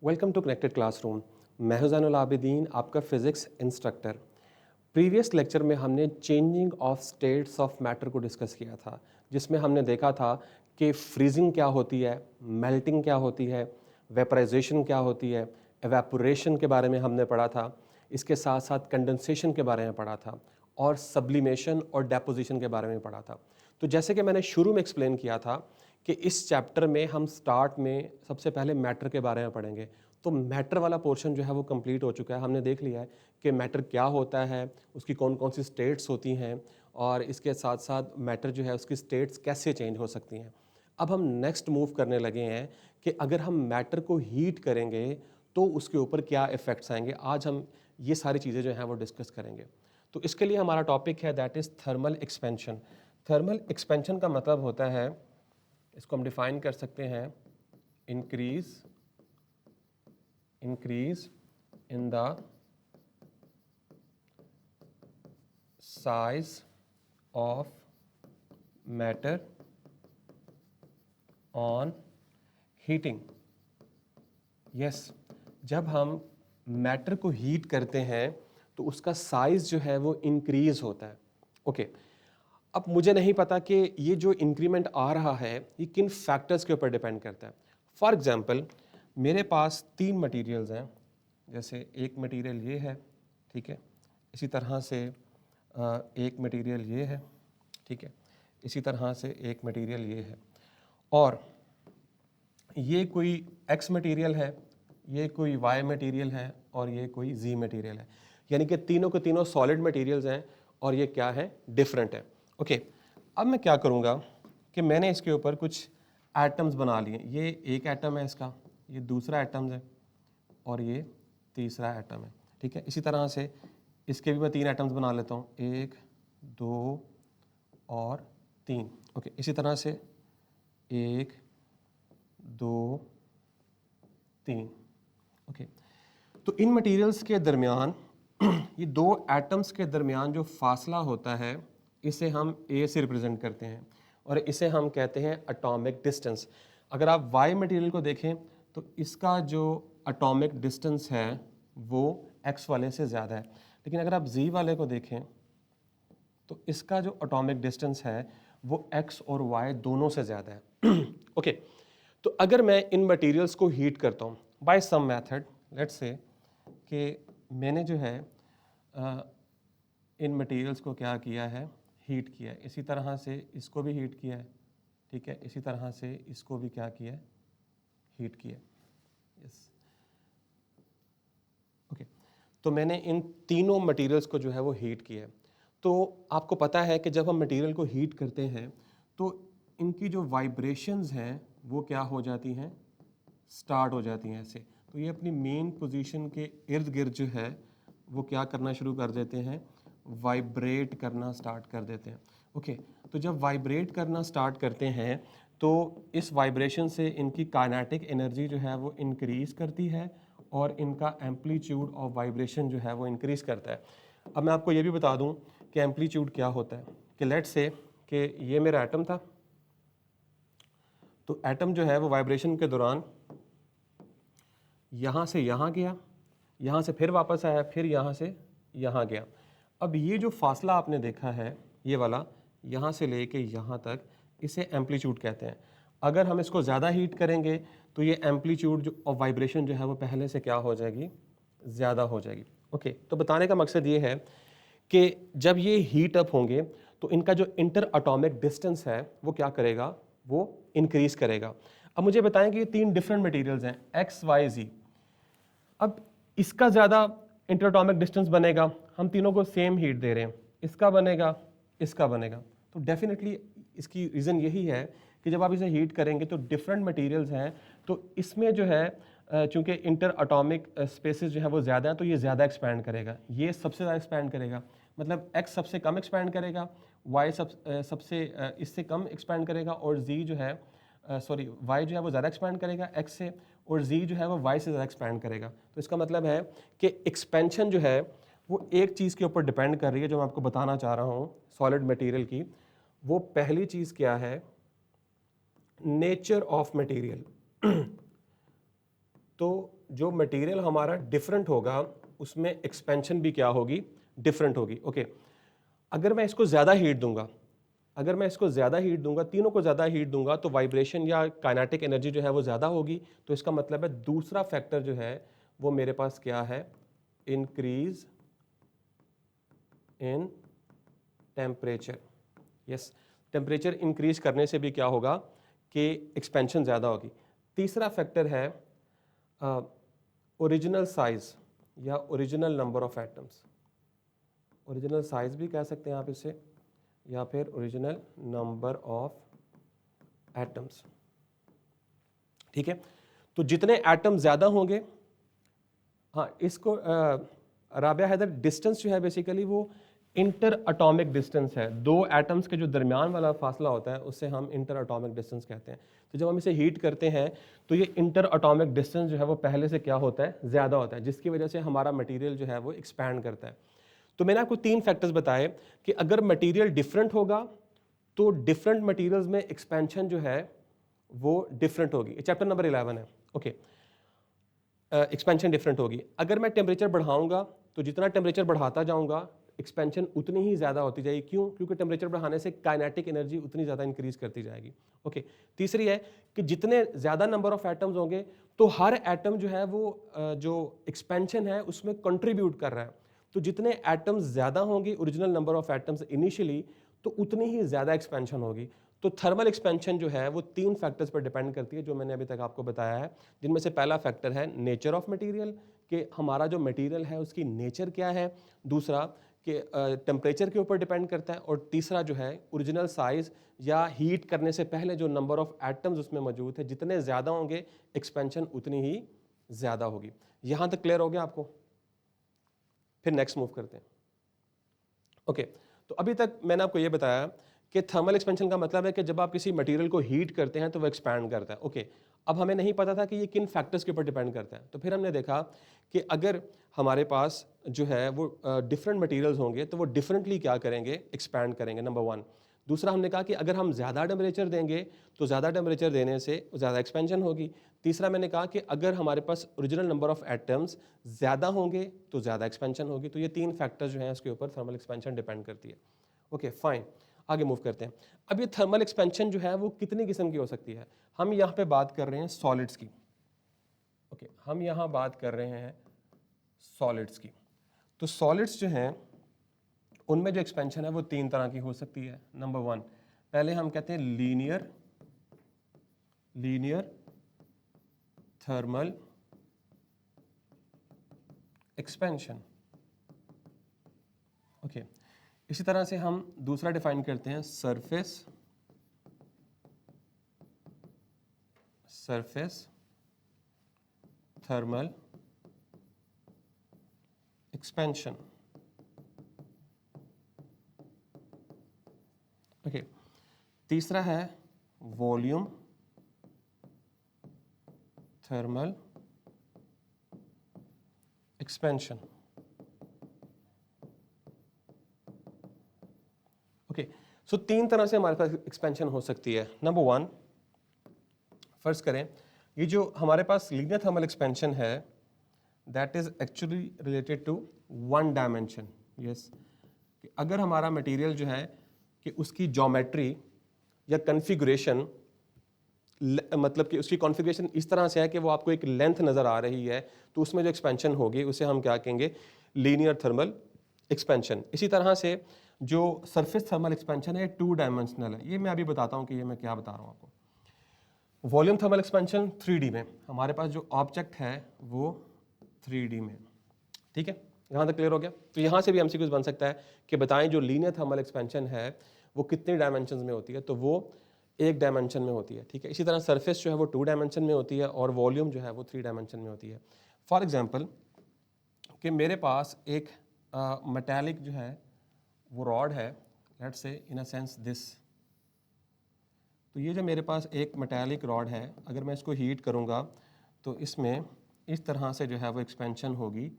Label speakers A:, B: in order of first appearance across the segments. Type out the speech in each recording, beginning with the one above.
A: Welcome to connected classroom. मैं हूं ज़ैनुल आबिदीन, आपका फिज़िक्स इंस्ट्रक्टर। प्रीवियस लेक्चर में हमने changing of states of matter को डिस्कस किया था, जिसमें हमने देखा था कि फ्रीजिंग क्या होती है, मेल्टिंग क्या होती है, वेपराइजेशन क्या होती है, एवेपोरेशन के बारे में हमने पढ़ा था। इसके साथ साथ कंडेंसेशन के बारे में पढ़ा था और सब्लिमेशन और डेपोजिशन के बारे में पढ़ा था। तो जैसे कि मैंने शुरू में एक्सप्लेन किया था कि इस चैप्टर में हम स्टार्ट में सबसे पहले मैटर के बारे में पढ़ेंगे। तो मैटर वाला पोर्शन जो है वो कंप्लीट हो चुका है। हमने देख लिया है कि मैटर क्या होता है, उसकी कौन कौन सी स्टेट्स होती हैं और इसके साथ साथ मैटर जो है उसकी स्टेट्स कैसे चेंज हो सकती हैं। अब हम नेक्स्ट मूव करने लगे हैं कि अगर हम मैटर को हीट करेंगे तो उसके ऊपर क्या इफ़ेक्ट्स आएंगे। आज हम ये सारी चीज़ें जो हैं वो डिस्कस करेंगे। तो इसके लिए हमारा टॉपिक है that is thermal expansion. Thermal expansion का मतलब होता है, इसको हम डिफाइन कर सकते हैं, increase in the size of matter on heating. Yes, जब हम मैटर को हीट करते हैं तो उसका साइज जो है वो इंक्रीज होता है। ओके, अब मुझे नहीं पता कि ये जो इंक्रीमेंट आ रहा है ये किन फैक्टर्स के ऊपर डिपेंड करता है। फॉर एग्जांपल, मेरे पास 3 मटेरियल्स हैं। जैसे एक मटेरियल ये है, ठीक है, इसी तरह से एक मटेरियल ये है, ठीक है, इसी तरह से एक मटेरियल ये है, और ये कोई एक्स मटेरियल है, ये कोई वाई मटेरियल है और ये कोई जी मटेरियल है। यानी कि तीनों के तीनों सॉलिड मटेरियल्स हैं और ये क्या है, डिफरेंट है। ओके, अब मैं क्या करूँगा कि मैंने इसके ऊपर कुछ एटम्स बना लिए। ये एक एटम है इसका, ये दूसरा एटम है और ये तीसरा एटम है, ठीक है। इसी तरह से इसके भी मैं 3 एटम्स बना लेता हूँ, 1 2 और 3। ओके, इसी तरह से 1 2 3। ओके, तो इन मटेरियल्स के दरमियान ये 2 एटम्स के दरमियान जो फासला होता है इसे हम ए से रिप्रेजेंट करते हैं और इसे हम कहते हैं एटॉमिक डिस्टेंस। अगर आप वाई मटेरियल को देखें तो इसका जो एटॉमिक डिस्टेंस है वो एक्स वाले से ज़्यादा है, लेकिन अगर आप जी वाले को देखें तो इसका जो एटॉमिक डिस्टेंस है वो एक्स और वाई दोनों से ज़्यादा है। ओके, तो अगर मैं इन मटेरियल्स को हीट करता हूँ bye some method, let's say कि मैंने जो है इन मटेरियल्स को क्या किया है, हीट किया है। इसी तरह से इसको भी हीट किया है, ठीक है, इसी तरह से इसको भी क्या किया है, हीट किया है। यस, ओके, तो मैंने इन तीनों मटेरियल्स को जो है वो हीट किया है। तो आपको पता है कि जब हम मटेरियल को हीट करते हैं तो इनकी जो वाइब्रेशंस हैं वो क्या हो जाती हैं, स्टार्ट हो जाती हैं ऐसे। तो ये अपनी मेन पोजीशन के इर्द गिर्द जो है वो क्या करना शुरू कर देते हैं, वाइब्रेट करना स्टार्ट कर देते हैं। ओके, तो जब वाइब्रेट करना स्टार्ट करते हैं तो इस वाइब्रेशन से इनकी काइनेटिक एनर्जी जो है वो इंक्रीज़ करती है और इनका एम्पलीट्यूड ऑफ वाइब्रेशन जो है वो इंक्रीज़ करता है। अब मैं आपको ये भी बता दूं कि एम्पलीट्यूड क्या होता है। कि लेट्स से कि ये मेरा एटम था, तो एटम जो है वो वाइब्रेशन के दौरान यहाँ से यहाँ गया, यहाँ से फिर वापस आया, फिर यहाँ से यहाँ गया। अब ये जो फासला आपने देखा है ये वाला, यहाँ से लेके यहाँ तक, इसे एम्पलीट्यूड कहते हैं। अगर हम इसको ज़्यादा हीट करेंगे तो ये एम्पलीट्यूड जो ऑफ वाइब्रेशन जो है वो पहले से क्या हो जाएगी, ज़्यादा हो जाएगी। ओके, तो बताने का मकसद ये है कि जब ये हीट अप होंगे तो इनका जो इंटर एटॉमिक डिस्टेंस है वो क्या करेगा, वो इंक्रीज करेगा। अब मुझे बताएं कि ये 3 डिफरेंट मटेरियल्स हैं, एक्स वाई जी। अब इसका ज़्यादा इंटर एटॉमिक डिस्टेंस बनेगा, हम तीनों को सेम हीट दे रहे हैं, इसका बनेगा, इसका बनेगा। तो डेफिनेटली इसकी रीज़न यही है कि जब आप इसे हीट करेंगे तो डिफरेंट मटेरियल्स हैं, तो इसमें जो है चूंकि इंटर एटॉमिक स्पेसेस जो है वो ज़्यादा है तो ये ज़्यादा एक्सपैंड करेगा, ये सबसे ज़्यादा एक्सपैंड करेगा। मतलब एक्स सबसे कम एक्सपैंड करेगा, वाई सबसे इससे कम एक्सपैंड करेगा और जी जो है सॉरी वाई जो है वो ज़्यादा एक्सपैंड करेगा एक्स से, और जी जो है वो वाई से ज़्यादा एक्सपैंड करेगा। तो इसका मतलब है कि एक्सपेंशन जो है वो एक चीज़ के ऊपर डिपेंड कर रही है, जो मैं आपको बताना चाह रहा हूँ सॉलिड मटेरियल की। वो पहली चीज़ क्या है, नेचर ऑफ मटेरियल। तो जो मटेरियल हमारा डिफरेंट होगा उसमें एक्सपेंशन भी क्या होगी, डिफरेंट होगी। ओके, अगर मैं इसको ज़्यादा हीट दूंगा, अगर मैं इसको ज़्यादा हीट दूंगा, तीनों को ज़्यादा हीट दूंगा, तो वाइब्रेशन या काइनेटिक एनर्जी जो है वो ज़्यादा होगी। तो इसका मतलब है दूसरा फैक्टर जो है वो मेरे पास क्या है, increase in temperature. Yes, temperature increase करने से भी क्या होगा कि एक्सपेंशन ज़्यादा होगी। तीसरा फैक्टर है ओरिजिनल साइज या original number of atoms. Original size भी कह सकते हैं आप इसे, या फिर ओरिजिनल नंबर ऑफ एटम्स। ठीक है, तो जितने एटम ज़्यादा होंगे, हाँ इसको राबिया हैदर, डिस्टेंस जो है बेसिकली वो इंटर अटोमिक डिस्टेंस है। दो एटम्स के जो दरमियान वाला फासला होता है उससे हम इंटर अटोमिक डिस्टेंस कहते हैं। तो जब हम इसे हीट करते हैं तो ये इंटर अटोमिक डिस्टेंस जो है वो पहले से क्या होता है, ज़्यादा होता है, जिसकी वजह से हमारा मटेरियल जो है वो एक्सपैंड करता है। तो मैंने आपको 3 फैक्टर्स बताए कि अगर मटेरियल डिफरेंट होगा तो डिफरेंट मटेरियल्स में एक्सपेंशन जो है वो डिफरेंट होगी। चैप्टर नंबर 11 है। ओके, एक्सपेंशन डिफरेंट होगी। अगर मैं टेम्परेचर बढ़ाऊंगा तो जितना टेम्परेचर बढ़ाता जाऊंगा एक्सपेंशन उतनी ही ज़्यादा होती जाएगी। क्यों? क्योंकि टेम्परेचर बढ़ाने से काइनेटिक एनर्जी उतनी ज़्यादा इंक्रीज करती जाएगी। ओके, तीसरी है कि जितने ज़्यादा नंबर ऑफ एटम्स होंगे तो हर एटम जो है वो जो एक्सपेंशन है उसमें कंट्रीब्यूट कर रहा है। तो जितने एटम्स ज़्यादा होंगे, original number of atoms initially, तो उतनी ही ज़्यादा एक्सपेंशन होगी। तो थर्मल एक्सपेंशन जो है वो 3 फैक्टर्स पर डिपेंड करती है जो मैंने अभी तक आपको बताया है, जिनमें से पहला फैक्टर है नेचर ऑफ मटेरियल, कि हमारा जो मटेरियल है उसकी नेचर क्या है। दूसरा कि टेम्परेचर के ऊपर डिपेंड करता है। और तीसरा जो है ओरिजिनल साइज या हीट करने से पहले जो नंबर ऑफ एटम्स उसमें मौजूद है, जितने ज़्यादा होंगे एक्सपेंशन उतनी ही ज़्यादा होगी। यहाँ तक क्लियर हो गया आपको? फिर नेक्स्ट मूव करते हैं। ओके, तो अभी तक मैंने आपको ये बताया कि थर्मल एक्सपेंशन का मतलब है कि जब आप किसी मटेरियल को हीट करते हैं तो वो एक्सपैंड करता है। ओके, अब हमें नहीं पता था कि ये किन फैक्टर्स के ऊपर डिपेंड करता है। तो फिर हमने देखा कि अगर हमारे पास जो है वो डिफरेंट मटेरियल्स होंगे तो वो डिफरेंटली क्या करेंगे, एक्सपैंड करेंगे, नंबर 1। दूसरा हमने कहा कि अगर हम ज़्यादा टेम्परेचर देंगे तो ज़्यादा टेम्परेचर देने से ज़्यादा एक्सपेंशन होगी। तीसरा मैंने कहा कि अगर हमारे पास ओरिजिनल नंबर ऑफ एटम्स ज़्यादा होंगे तो ज़्यादा एक्सपेंशन होगी। तो ये 3 फैक्टर्स जो हैं उसके ऊपर थर्मल एक्सपेंशन डिपेंड करती है। ओके फाइन, आगे मूव करते हैं। अब ये थर्मल एक्सपेंशन जो है वो कितनी किस्म की हो सकती है। हम यहाँ पे बात कर रहे हैं सॉलिड्स की। ओके, हम यहाँ बात कर रहे हैं सॉलिड्स की। तो सॉलिड्स जो हैं उनमें जो एक्सपेंशन है वो 3 तरह की हो सकती है। नंबर 1, पहले हम कहते हैं लीनियर थर्मल एक्सपेंशन। ओके, इसी तरह से हम दूसरा डिफाइन करते हैं सरफेस थर्मल एक्सपेंशन। ओके, तीसरा है वॉल्यूम थर्मल एक्सपेंशन। ओके, सो 3 तरह से हमारे पास एक्सपेंशन हो सकती है। नंबर 1, फर्स्ट करें, ये जो हमारे पास लीनियर थर्मल एक्सपेंशन है that is actually related to 1 dimension. Yes, अगर हमारा मटेरियल जो है कि उसकी ज्योमेट्री या कॉन्फ़िगरेशन, मतलब कि उसकी कॉन्फ़िगरेशन इस तरह से है कि वो आपको एक लेंथ नज़र आ रही है, तो उसमें जो एक्सपेंशन होगी उसे हम क्या कहेंगे, लीनियर थर्मल एक्सपेंशन। इसी तरह से जो सरफेस थर्मल एक्सपेंशन है 2 डायमेंशनल है। ये मैं अभी बताता हूँ कि ये मैं क्या बता रहा हूँ आपको। वॉल्यूम थर्मल एक्सपेंशन 3D में, हमारे पास जो ऑब्जेक्ट है वो 3D में। ठीक है, यहाँ तक क्लियर हो गया? तो यहाँ से भी एमसीक्यूज बन सकता है कि बताएं जो लीनियर थर्मल एक्सपेंशन है वो कितने डायमेंशंस में होती है। तो वो 1 डायमेंशन में होती है। ठीक है, इसी तरह सरफेस जो है वो 2 डायमेंशन में होती है और वॉल्यूम जो है वो 3 डायमेंशन में होती है। फॉर एग्जांपल कि मेरे पास एक मेटालिक जो है वो रॉड है, let's say in a sense this. तो ये जो मेरे पास एक मेटालिक रॉड है, अगर मैं इसको हीट करूँगा तो इसमें इस तरह से जो है वो एक्सपेंशन होगी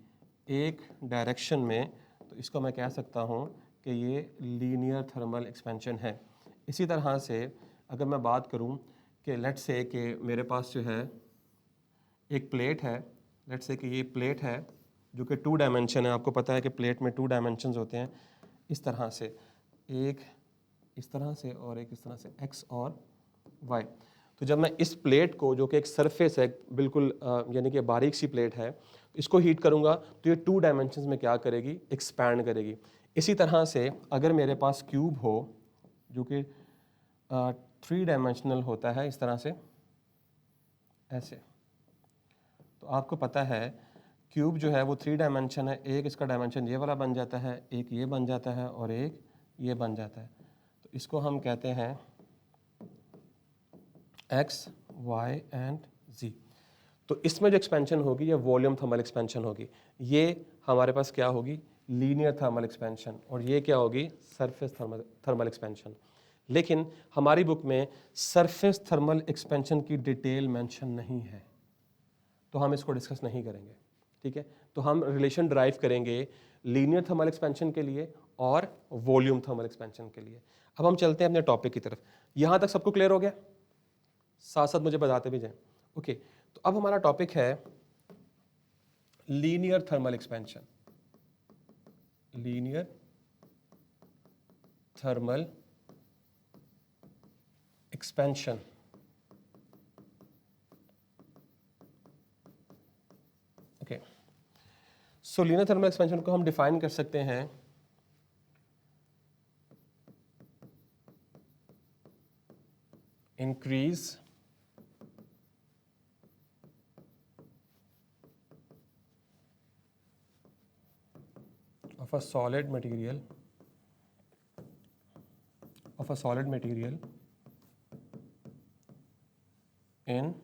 A: एक डायरेक्शन में। तो इसको मैं कह सकता हूँ कि ये लीनियर थर्मल एक्सपेंशन है। इसी तरह से अगर मैं बात करूँ कि लेट्स से कि मेरे पास जो है एक प्लेट है, लेट्स से कि ये प्लेट है जो कि 2 डायमेंशन है, आपको पता है कि प्लेट में 2 डायमेंशंस होते हैं इस तरह से, एक इस तरह से और एक इस तरह से, एक्स और वाई। तो जब मैं इस प्लेट को, जो कि एक सरफेस है बिल्कुल यानी कि बारीक सी प्लेट है, इसको हीट करूंगा तो ये 2 डायमेंशंस में क्या करेगी, एक्सपैंड करेगी। इसी तरह से अगर मेरे पास क्यूब हो जो कि 3 डायमेंशनल होता है इस तरह से, ऐसे, तो आपको पता है क्यूब जो है वो 3 डायमेंशन है, एक इसका डायमेंशन ये वाला बन जाता है, एक ये बन जाता है और एक ये बन जाता है। तो इसको हम कहते हैं एक्स, वाई एंड जी। तो इसमें जो एक्सपेंशन होगी ये वॉल्यूम थर्मल एक्सपेंशन होगी, ये हमारे पास क्या होगी, लीनियर थर्मल एक्सपेंशन, और ये क्या होगी, सरफेस थर्मल एक्सपेंशन। लेकिन हमारी बुक में सरफेस थर्मल एक्सपेंशन की डिटेल मेंशन नहीं है, तो हम इसको डिस्कस नहीं करेंगे, ठीक है। तो हम रिलेशन ड्राइव करेंगे लीनियर थर्मल एक्सपेंशन के लिए और वॉल्यूम थर्मल एक्सपेंशन के लिए। अब हम चलते हैं अपने टॉपिक की तरफ। यहां तक सबको क्लियर हो गया? साथ साथ मुझे बताते भी जाएं। ओके, तो अब हमारा टॉपिक है linear thermal expansion. Linear thermal expansion. Okay, सो लीनियर थर्मल एक्सपेंशन को हम डिफाइन कर सकते हैं increase of a solid material in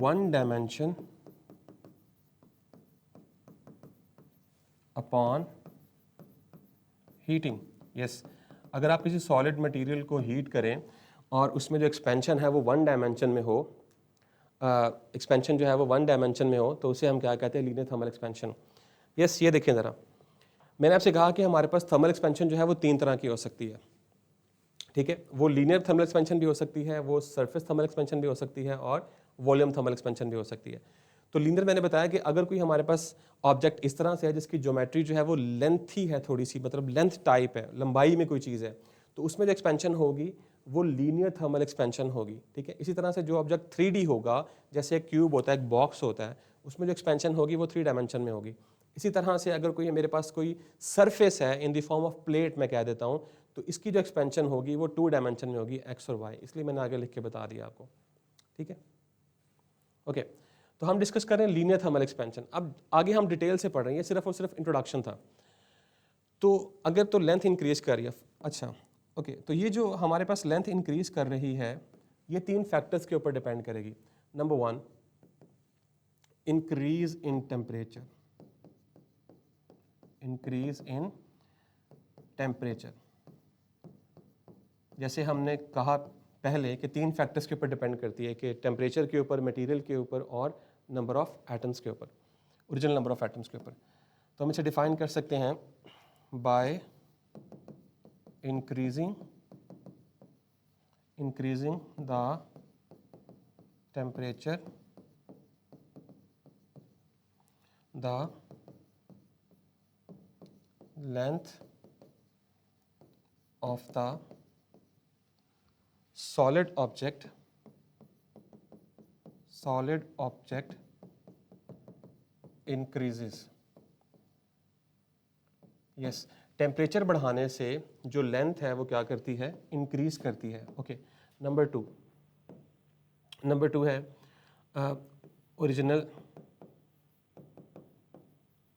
A: one dimension upon heating। yes, अगर आप किसी सॉलिड मटेरियल को हीट करें और उसमें जो एक्सपेंशन है वो 1 डायमेंशन में हो, एक्सपेंशन जो है वो 1 डायमेंशन में हो, तो उसे हम क्या कहते हैं, लीनियर थर्मल एक्सपेंशन। यस, ये देखें ज़रा, मैंने आपसे कहा कि हमारे पास थर्मल एक्सपेंशन जो है वो 3 तरह की हो सकती है, ठीक है। वो लीनियर थर्मल एक्सपेंशन भी हो सकती है, वो सरफेस थर्मल एक्सपेंशन भी हो सकती है और वॉल्यूम थर्मल एक्सपेंशन भी हो सकती है। तो लीनियर मैंने बताया कि अगर कोई हमारे पास ऑब्जेक्ट इस तरह से है जिसकी ज्योमेट्री जो है वो लेंथी है, थोड़ी सी मतलब लेंथ टाइप है, लंबाई में कोई चीज़ है, तो उसमें जो एक्सपेंशन होगी वो लीनियर थर्मल एक्सपेंशन होगी, ठीक है। इसी तरह से जो ऑब्जेक्ट 3D होगा, जैसे एक क्यूब होता है, एक बॉक्स होता है, उसमें जो एक्सपेंशन होगी वो 3 डायमेंशन में होगी। इसी तरह से अगर कोई मेरे पास कोई सरफेस है in the form of plate, मैं कह देता हूँ, तो इसकी जो एक्सपेंशन होगी वो 2 डायमेंशन में होगी, एक्स और वाई, इसलिए मैंने आगे लिख के बता दिया आपको, ठीक है। ओके, तो हम डिस्कस कर रहे हैं लीनियर थर्मल एक्सपेंशन। अब आगे हम डिटेल से पढ़ रहे हैं, ये सिर्फ और सिर्फ इंट्रोडक्शन था। तो अगर तो लेंथ इंक्रीज कर रही है, अच्छा ओके, तो ये जो हमारे पास लेंथ इंक्रीज कर रही है ये 3 फैक्टर्स के ऊपर डिपेंड करेगी। Number 1, increase in temperature. Increase in temperature, जैसे हमने कहा पहले कि 3 फैक्टर्स के ऊपर डिपेंड करती है, कि टेम्परेचर के ऊपर, मटेरियल के ऊपर और नंबर ऑफ एटम्स के ऊपर, ओरिजिनल नंबर ऑफ एटम्स के ऊपर। तो हम इसे डिफाइन कर सकते हैं by increasing the temperature, the length of the solid object increases। Yes, temperature बढ़ाने से जो लेंथ है वो क्या करती है, इंक्रीज करती है। ओके, नंबर 2 है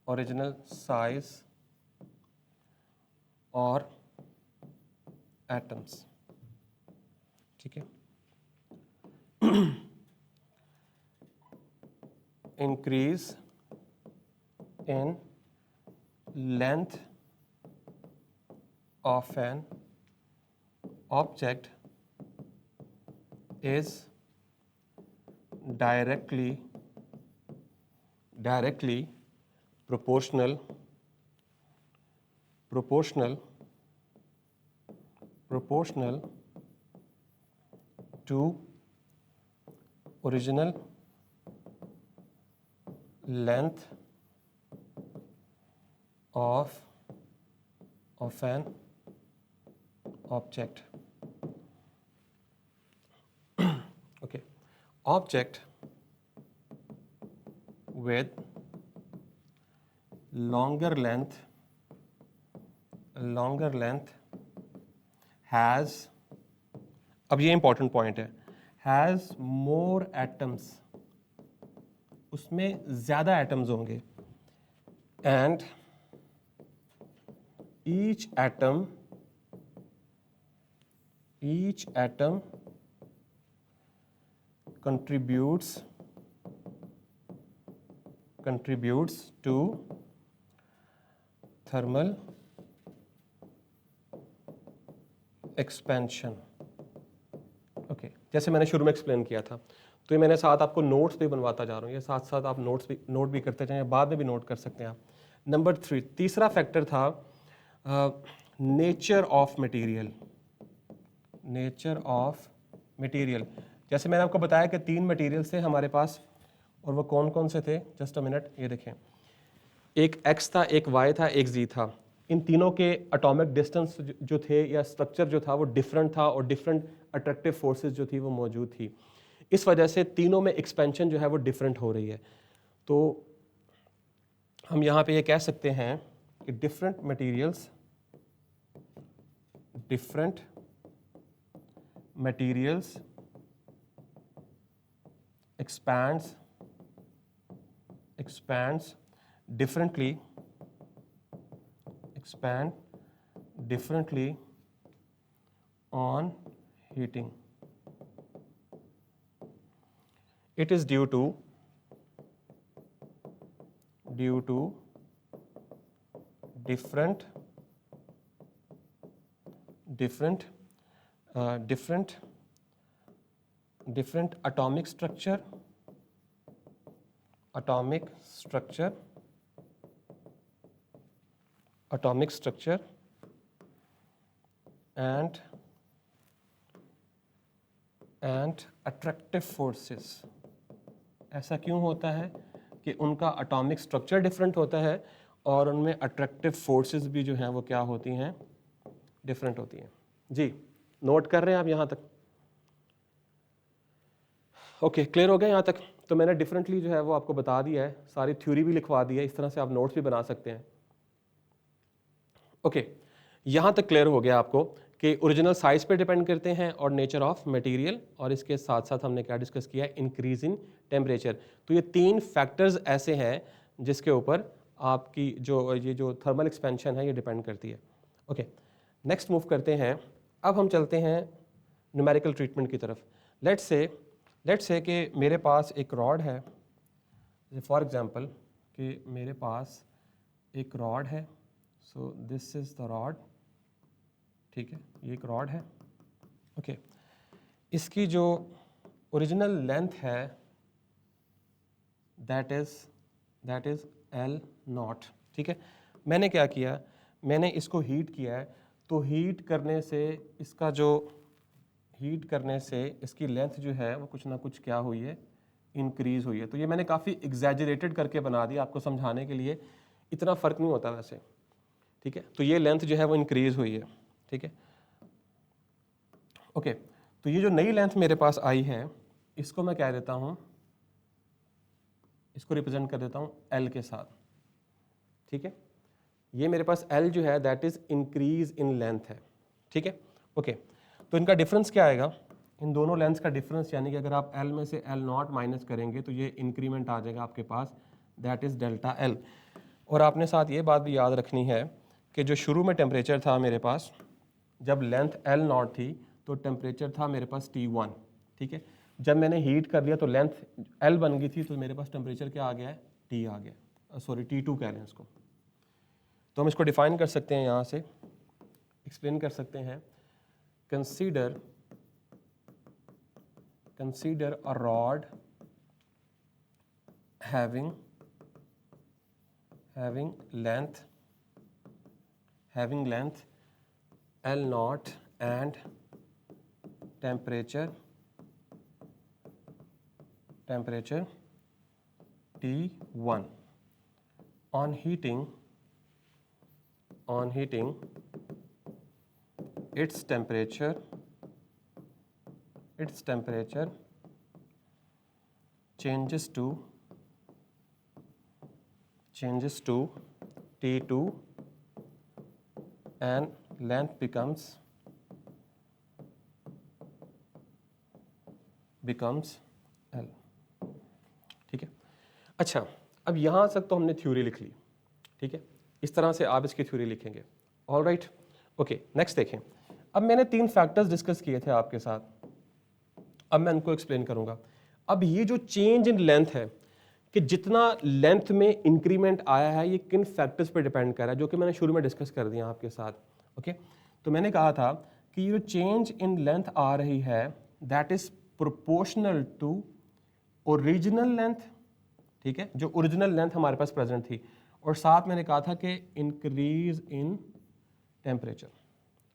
A: ओरिजिनल साइज और एटम्स, ठीक है। Increase in length of an object is directly proportional to original length of an object. Okay, object with longer length has, अब ये इंपॉर्टेंट पॉइंट है, हैज मोर एटम्स, उसमें ज्यादा atoms होंगे, and each atom contributes to thermal expansion. Okay, जैसे मैंने शुरू में एक्सप्लेन किया था, तो ये मैंने साथ आपको नोट्स भी बनवाता जा रहा हूँ, ये साथ साथ आप नोट भी करते जाएं, बाद में भी नोट कर सकते हैं आप. नंबर 3, तीसरा फैक्टर था नेचर ऑफ मटेरियल. जैसे मैंने आपको बताया कि 3 मटेरियल थे हमारे पास, और वो कौन कौन से थे, जस्ट अ मिनट, ये देखें, एक X था, एक Y था, एक Z था. इन तीनों के एटॉमिक डिस्टेंस जो थे या स्ट्रक्चर जो था वो डिफरेंट था, और डिफरेंट अट्रैक्टिव फोर्सेस जो थी वो मौजूद थी. इस वजह से तीनों में एक्सपेंशन जो है वो डिफरेंट हो रही है. तो हम यहाँ पे ये कह सकते हैं कि different materials expands differently on heating. It is due to different atomic structure and attractive forces. ऐसा क्यों होता है कि उनका एटॉमिक स्ट्रक्चर डिफरेंट होता है और उनमें अट्रैक्टिव फोर्सेस भी जो हैं वो क्या होती हैं, डिफरेंट होती हैं. जी, नोट कर रहे हैं आप यहाँ तक? ओके, क्लियर हो गया यहाँ तक? तो मैंने डिफरेंटली जो है वो आपको बता दिया है, सारी थ्योरी भी लिखवा दी है, इस तरह से आप नोट्स भी बना सकते हैं. ओके, यहाँ तक क्लियर हो गया आपको कि ओरिजिनल साइज पे डिपेंड करते हैं और नेचर ऑफ मटेरियल, और इसके साथ साथ हमने क्या डिस्कस किया, इंक्रीज इन टेम्परेचर. तो ये 3 फैक्टर्स ऐसे हैं जिसके ऊपर आपकी जो थर्मल एक्सपेंशन है ये डिपेंड करती है. ओके, नेक्स्ट मूव करते हैं. अब हम चलते हैं न्यूमेरिकल ट्रीटमेंट की तरफ. लेट्स से कि मेरे पास एक रॉड है, फॉर एग्जांपल कि मेरे पास एक रॉड है. So this is the rod, ठीक है, ये एक रॉड है. ओके, इसकी जो ओरिजिनल लेंथ है दैट इज़ L0. ठीक है, मैंने क्या किया, मैंने इसको हीट किया है. तो हीट करने से इसकी लेंथ जो है वो कुछ ना कुछ क्या हुई है, इंक्रीज हुई है. तो ये मैंने काफ़ी एग्जैजरेटेड करके बना दिया आपको समझाने के लिए, इतना फ़र्क नहीं होता वैसे. ठीक है, तो ये लेंथ जो है वो इंक्रीज हुई है. ठीक है, ओके, तो ये जो नई लेंथ मेरे पास आई है इसको मैं क्या देता हूँ, इसको रिप्रेजेंट कर देता हूँ L के साथ. ठीक है, ये मेरे पास L जो है that is increase in length है. ठीक है, ओके, तो इनका डिफरेंस क्या आएगा, इन दोनों लेंथ का डिफरेंस, यानी कि अगर आप L में से L0 माइनस करेंगे तो ये इंक्रीमेंट आ जाएगा आपके पास, दैट इज डेल्टा L. और आपने साथ ये बात भी याद रखनी है कि जो शुरू में टेम्परेचर था मेरे पास, जब लेंथ L0 थी तो टेम्परेचर था मेरे पास T1. ठीक है, जब मैंने हीट कर दिया तो लेंथ L बन गई थी, तो मेरे पास टेम्परेचर क्या आ गया है, T आ गया, सॉरी T2 कह लें इसको. तो हम इसको डिफाइन कर सकते हैं, यहाँ से एक्सप्लेन कर सकते हैं. Consider a rod having length L0 and temperature T1. On heating, its temperature changes to T2 and length becomes L. ठीक है। अच्छा, अब यहाँ तक तो हमने थ्योरी लिख ली, ठीक है। इस तरह से आप इसकी थ्योरी लिखेंगे। ऑल राइट, ओके, नेक्स्ट देखें। अब मैंने 3 फैक्टर्स डिस्कस किए थे आपके साथ, अब मैं उनको एक्सप्लेन करूंगा। अब ये जो चेंज इन लेंथ है कि जितना लेंथ में इंक्रीमेंट आया है ये किन फैक्टर्स पर डिपेंड कर रहा है, जो कि मैंने शुरू में डिस्कस कर दिया आपके साथ। ओके, तो मैंने कहा था कि ये जो चेंज इन लेंथ आ रही है that is proportional to original length, ठीक है, जो ओरिजिनल लेंथ हमारे पास प्रेजेंट थी, और साथ मैंने कहा था कि इंक्रीज इन टेम्परेचर,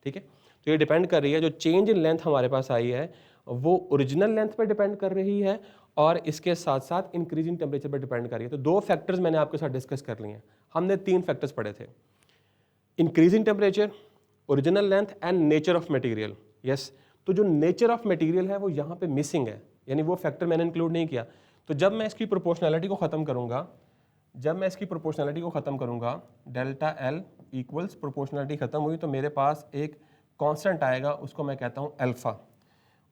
A: ठीक है। तो ये डिपेंड कर रही है, जो चेंज इन लेंथ हमारे पास आई है वो ओरिजिनल लेंथ पर डिपेंड कर रही है और इसके साथ साथ इंक्रीज इन टेम्परेचर पर डिपेंड कर रही है। तो 2 फैक्टर्स मैंने आपके साथ डिस्कस कर लिए हैं। हमने 3 फैक्टर्स पढ़े थे, increasing temperature, original length and nature of material. Yes, तो जो नेचर ऑफ मटेरियल है वो यहाँ पे मिसिंग है, यानी वो फैक्टर मैंने इंक्लूड नहीं किया। तो जब मैं इसकी प्रोपोर्शनैलिटी को ख़त्म करूँगा, डेल्टा एल इक्वल्स प्रोपोर्शनैलिटी ख़त्म हुई तो मेरे पास एक कांस्टेंट आएगा, उसको मैं कहता हूँ अल्फ़ा,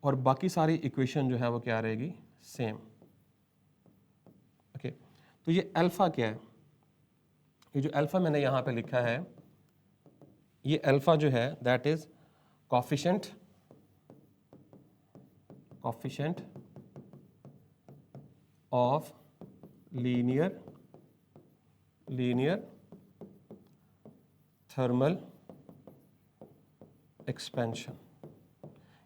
A: और बाकी सारी इक्वेशन जो है वो क्या रहेगी, सेम। ओके, तो ये अल्फ़ा क्या है, ये जो अल्फ़ा मैंने यहाँ पे लिखा है, ये अल्फ़ा जो है that is coefficient of linear thermal expansion.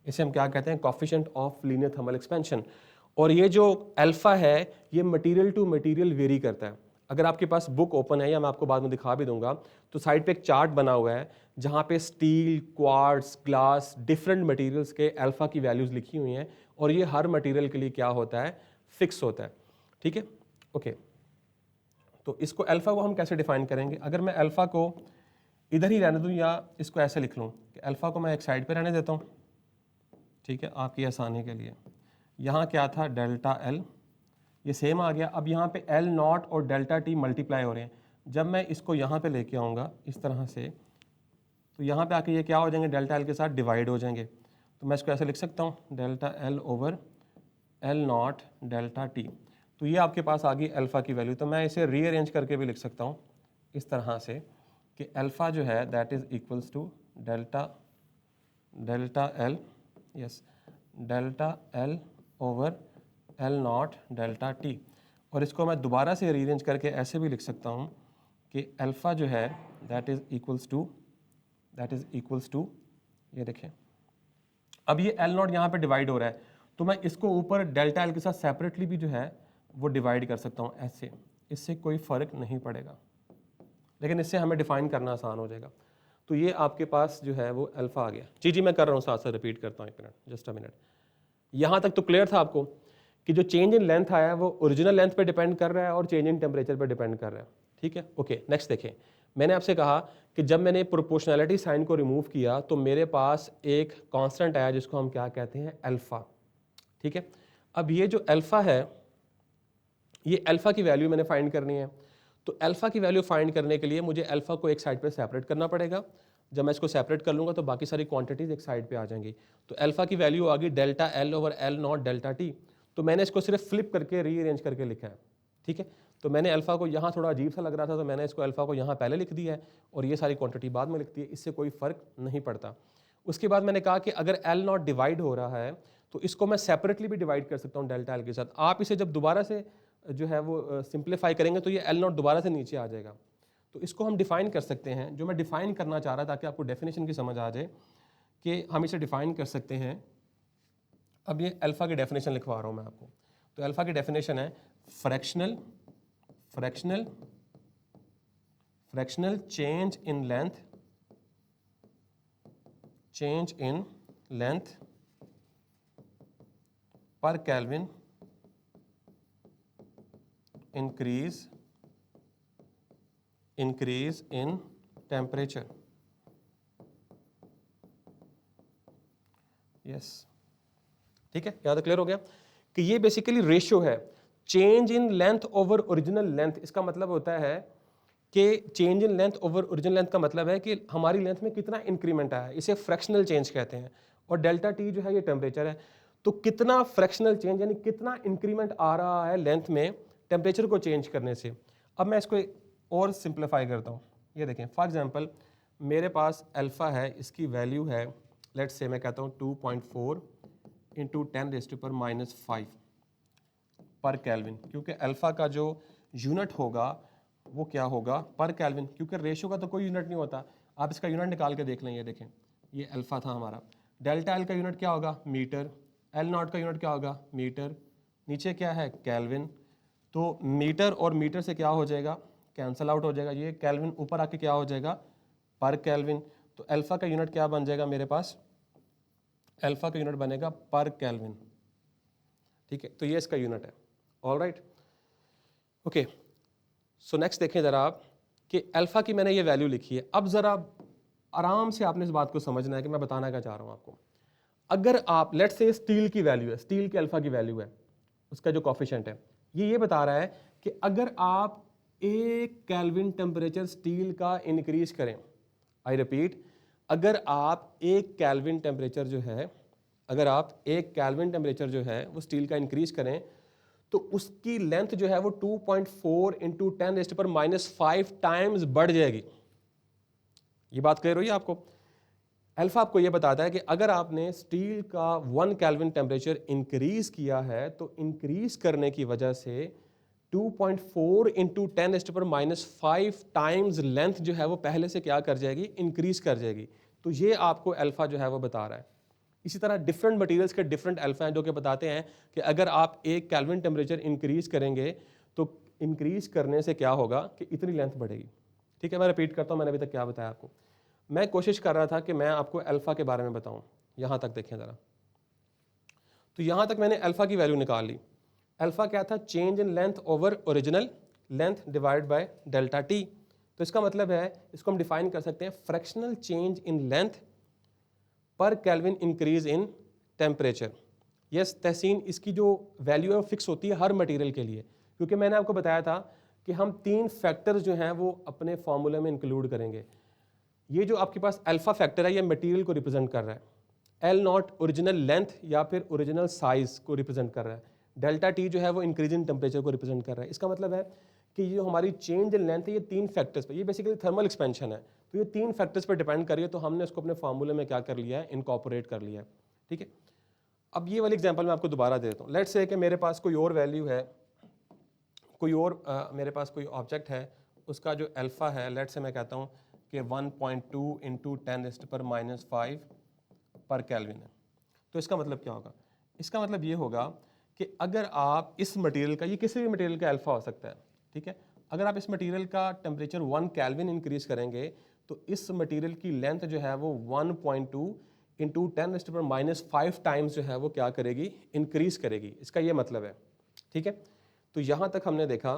A: इसे हम क्या कहते हैं, coefficient of linear thermal expansion. और ये जो अल्फा है ये मटेरियल टू मटेरियल वेरी करता है। अगर आपके पास बुक ओपन है, या मैं आपको बाद में दिखा भी दूंगा, तो साइड पे एक चार्ट बना हुआ है जहां पे steel, quartz, glass, different materials के अल्फा की वैल्यूज लिखी हुई हैं, और ये हर मटेरियल के लिए क्या होता है, फिक्स होता है, ठीक है। ओके, तो इसको अल्फा को हम कैसे डिफाइन करेंगे। अगर मैं अल्फा को इधर ही रहने दूं या इसको ऐसे लिख लूं कि अल्फा को मैं एक साइड पे रहने देता हूं, ठीक है, आपकी आसानी के लिए। यहाँ क्या था, डेल्टा एल, ये सेम आ गया। अब यहाँ पे एल नॉट और डेल्टा टी मल्टीप्लाई हो रहे हैं। जब मैं इसको यहाँ पे लेके आऊँगा इस तरह से, तो यहाँ पे आके ये क्या हो जाएंगे, डेल्टा एल के साथ डिवाइड हो जाएंगे। तो मैं इसको ऐसे लिख सकता हूँ, delta L over L naught delta T. तो ये आपके पास आ गई अल्फ़ा की वैल्यू। तो मैं इसे रीअरेंज करके भी लिख सकता हूँ इस तरह से कि अल्फ़ा जो है that is equals to delta L, yes, delta L over L naught delta T. और इसको मैं दोबारा से रीअरेंज करके ऐसे भी लिख सकता हूँ कि अल्फ़ा जो है दैट इज़ इक्वल्स टू, ये देखें, अब ये एल नॉट यहाँ पे डिवाइड हो रहा है, तो मैं इसको ऊपर डेल्टा एल के साथ सेपरेटली भी जो है वो डिवाइड कर सकता हूँ ऐसे, इससे कोई फ़र्क नहीं पड़ेगा, लेकिन इससे हमें डिफाइन करना आसान हो जाएगा। तो ये आपके पास जो है वो अल्फ़ा आ गया। जी मैं कर रहा हूँ, साथ साथ रिपीट करता हूँ, एक मिनट, जस्ट अ मिनट। यहाँ तक तो क्लियर था आपको कि जो चेंज इन लेंथ आया है वो ओरिजिनल लेंथ पे डिपेंड कर रहा है और चेंज इन टेम्परेचर पे डिपेंड कर रहा है, ठीक है। ओके, नेक्स्ट देखें। मैंने आपसे कहा कि जब मैंने प्रोपोर्शनैलिटी साइन को रिमूव किया तो मेरे पास एक कांस्टेंट आया जिसको हम क्या कहते हैं, अल्फ़ा, ठीक है। अब ये जो अल्फ़ा है, ये अल्फ़ा की वैल्यू मैंने फाइंड करनी है। तो अल्फ़ा की वैल्यू फाइंड करने के लिए मुझे अल्फ़ा को एक साइड पे सेपरेट करना पड़ेगा। जब मैं इसको सेपरेट कर लूँगा तो बाकी सारी क्वांटिटीज़ एक साइड पे आ जाएंगी। तो अल्फ़ा की वैल्यू आ गई delta L over L naught delta T. तो मैंने इसको सिर्फ फ्लिप करके रीअरेंज करके लिखा है, ठीक है। तो मैंने अल्फ़ा को यहाँ थोड़ा अजीब सा लग रहा था, तो मैंने इसको अल्फ़ा को यहाँ पहले लिख दिया है और ये सारी क्वान्टिटी बाद में लिखती है, इससे कोई फ़र्क नहीं पड़ता। उसके बाद मैंने कहा कि अगर एल नॉट डिवाइड हो रहा है तो इसको मैं सेपरेटली भी डिवाइड कर सकता हूँ डेल्टा एल के साथ। आप इसे जब दोबारा से जो है वो सिंप्लीफाई करेंगे तो ये एल नॉट दोबारा से नीचे आ जाएगा। तो इसको हम डिफाइन कर सकते हैं, जो मैं डिफाइन करना चाह रहा था ताकि आपको डेफिनेशन की समझ आ जाए कि हम इसे डिफाइन कर सकते हैं। अब ये अल्फ़ा की डेफिनेशन लिखवा रहा हूँ मैं आपको। तो अल्फ़ा की डेफिनेशन है फ्रैक्शनल चेंज इन लेंथ पर kelvin increase in temperature. Yes, ठीक है, यहाँ तक क्लियर हो गया कि ये बेसिकली रेशियो है, change in length over original length. इसका मतलब होता है कि change in length over original length का मतलब है कि हमारी लेंथ में कितना इंक्रीमेंट आया है, इसे फ्रैक्शनल चेंज कहते हैं। और डेल्टा टी जो है ये टेम्परेचर है, तो कितना फ्रैक्शनल चेंज यानी कितना इंक्रीमेंट आ रहा है लेंथ में टेम्परेचर को चेंज करने से। अब मैं इसको और सिंप्लीफाई करता हूँ। ये देखें, फॉर एग्जांपल मेरे पास अल्फ़ा है, इसकी वैल्यू है लेट्स से मैं कहता हूँ 2.4 इंटू 10⁻⁻5 पर केल्विन, क्योंकि अल्फ़ा का जो यूनिट होगा वो क्या होगा, पर केल्विन, क्योंकि रेशियो का तो कोई यूनिट नहीं होता। आप इसका यूनिट निकाल के देख लें, ये देखें, ये अल्फ़ा था हमारा। डेल्टा एल का यूनिट क्या होगा, मीटर। एल नॉट का यूनिट क्या होगा, मीटर। नीचे क्या है, केल्विन। तो मीटर और मीटर से क्या हो जाएगा, कैंसल आउट हो जाएगा। ये केल्विन ऊपर आके क्या हो जाएगा, पर केल्विन। तो अल्फ़ा का यूनिट क्या बन जाएगा मेरे पास, अल्फ़ा का यूनिट बनेगा पर केल्विन। ठीक है, तो ये इसका यूनिट है। All right, okay. So next देखें ज़रा आप कि अल्फ़ा की मैंने ये वैल्यू लिखी है। अब ज़रा आराम से आपने इस बात को समझना है कि मैं बताना क्या चाह रहा हूँ आपको। अगर आप लेट्स से स्टील की वैल्यू है, स्टील की अल्फ़ा की वैल्यू है, उसका जो कॉफिशेंट है, ये बता रहा है कि अगर आप 1 केल्विन टेम्परेचर स्टील का इंक्रीज करें, आई रिपीट, अगर आप 1 केल्विन टेम्परेचर जो है, अगर आप 1 केल्विन टेम्परेचर जो है वो स्टील का इंक्रीज करें, तो उसकी लेंथ जो है वो 2.4 इंटू 10⁻⁻5 टाइम्स बढ़ जाएगी। ये बात क्लियर हुई आपको। अल्फा आपको ये बताता है कि अगर आपने स्टील का 1 केल्विन टेम्परेचर इंक्रीज किया है, तो इंक्रीज करने की वजह से 2.4 इंटू 10⁻⁻5 टाइम्स लेंथ जो है वो पहले से क्या कर जाएगी, इंक्रीज कर जाएगी। तो ये आपको अल्फा जो है वो बता रहा है। इसी तरह डिफरेंट मटेरियल्स के डिफरेंट अल्फा हैं जो कि बताते हैं कि अगर आप 1 केल्विन टेम्परेचर इंक्रीज करेंगे तो इंक्रीज करने से क्या होगा कि इतनी लेंथ बढ़ेगी। ठीक है, मैं रिपीट करता हूँ, मैंने अभी तक क्या बताया आपको। मैं कोशिश कर रहा था कि मैं आपको अल्फा के बारे में बताऊं। यहां तक देखें ज़रा, तो यहां तक मैंने अल्फा की वैल्यू निकाल ली। अल्फा क्या था, change in length over original length divide by delta T. तो इसका मतलब है, इसको हम डिफाइन कर सकते हैं फ्रैक्शनल चेंज इन लेंथ पर kelvin increase in temperature. Yes Tahseen, इसकी जो वैल्यू है वो फिक्स होती है हर मटेरियल के लिए, क्योंकि मैंने आपको बताया था कि हम 3 फैक्टर्स जो हैं वो अपने फॉर्मूले में इंक्लूड करेंगे। ये जो आपके पास अल्फा फैक्टर है ये मटेरियल को रिप्रेजेंट कर रहा है, एल नॉट ओरिजिनल लेंथ या फिर ओरिजिनल साइज को रिप्रेजेंट कर रहा है, डेल्टा टी जो है वो इंक्रीजिंग टेम्परेचर को रिप्रेजेंट कर रहा है। इसका मतलब है कि ये जो हमारी चेंज इन लेंथ है ये 3 फैक्टर्स पे, ये बेसिकली थर्मल एक्सपेंशन है, तो ये 3 फैक्टर्स पर डिपेंड कर रही है। तो हमने उसको अपने फार्मूले में क्या कर लिया है, इनकॉर्पोरेट कर लिया है। ठीक है, अब ये वाली एग्जांपल मैं आपको दोबारा दे देता हूँ। लेट्स से कि मेरे पास कोई और वैल्यू है, कोई और मेरे पास कोई ऑब्जेक्ट है, उसका जो अल्फा है लेट्स से मैं कहता हूँ कि 1.2 इंटू 10⁻⁻5 पर केल्विन है। तो इसका मतलब क्या होगा, इसका मतलब ये होगा कि अगर आप इस मटेरियल का, ये किसी भी मटेरियल का अल्फा हो सकता है, ठीक है, अगर आप इस मटेरियल का टेम्परेचर 1 केल्विन इंक्रीज करेंगे तो इस मटेरियल की लेंथ जो है वो 1.2 इंटू 10⁻⁻5 टाइम्स जो है वो क्या करेगी, इंक्रीज करेगी। इसका ये मतलब है। ठीक है, तो यहाँ तक हमने देखा